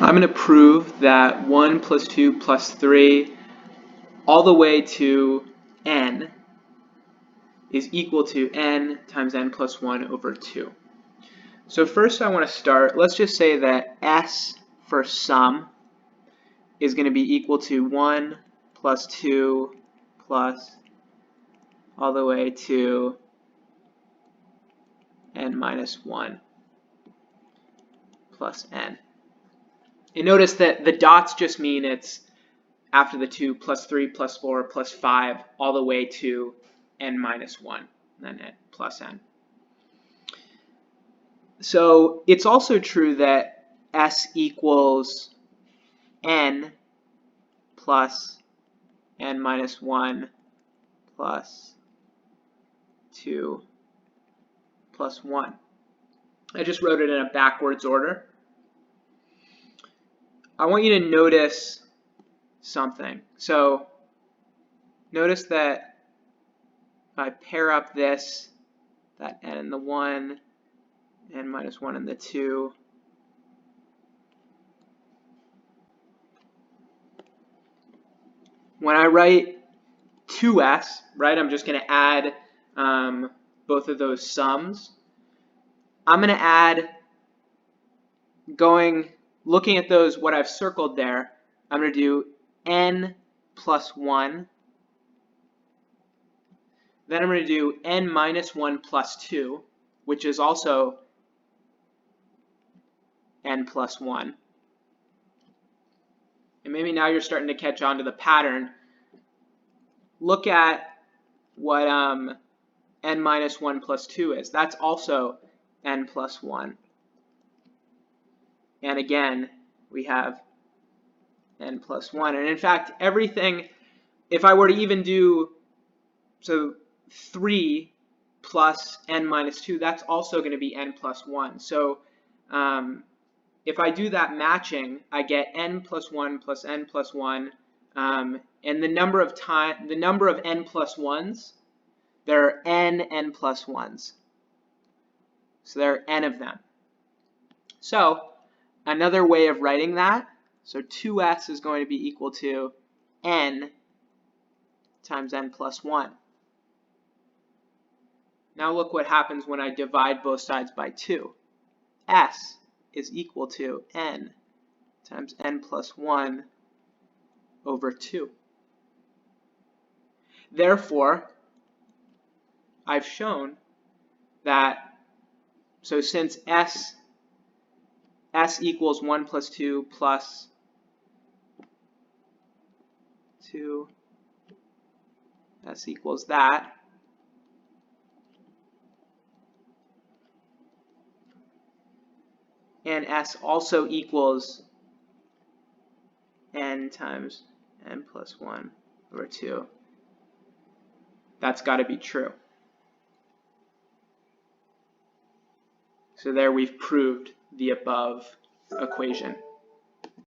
I'm going to prove that 1 plus 2 plus 3 all the way to n is equal to n times n plus 1 over 2. So first I want to start, let's just say that s for sum is going to be equal to 1 plus 2 plus all the way to n minus 1 plus n. And notice that the dots just mean it's after the 2 plus 3 plus 4 plus 5 all the way to n minus 1, and then n plus n. So it's also true that s equals n plus n minus 1 plus 2 plus 1. I just wrote it in a backwards order. I want you to notice something. So notice that if I pair up this, that n and the 1, n minus 1 and the 2, when I write 2s, right, I'm just going to add both of those sums. I'm going to add, looking at those, what I've circled there, I'm going to do n plus 1. Then I'm going to do n minus 1 plus 2, which is also n plus 1. And maybe now you're starting to catch on to the pattern. Look at what n minus 1 plus 2 is. That's also n plus 1. And again, we have n plus 1. And in fact, everything, if I were to even do, so 3 plus n minus 2, that's also going to be n plus 1. So if I do that matching, I get n plus 1 plus n plus 1. And the number of n plus 1s, there are n plus 1s. So there are n of them. So another way of writing that, so 2s is going to be equal to n times n plus 1. Now look what happens when I divide both sides by 2. S is equal to n times n plus 1 over 2. Therefore, I've shown that, so since s equals 1 plus 2 plus 2, s equals that, and s also equals n times n plus 1 over 2. That's got to be true. So there we've proved the above equation.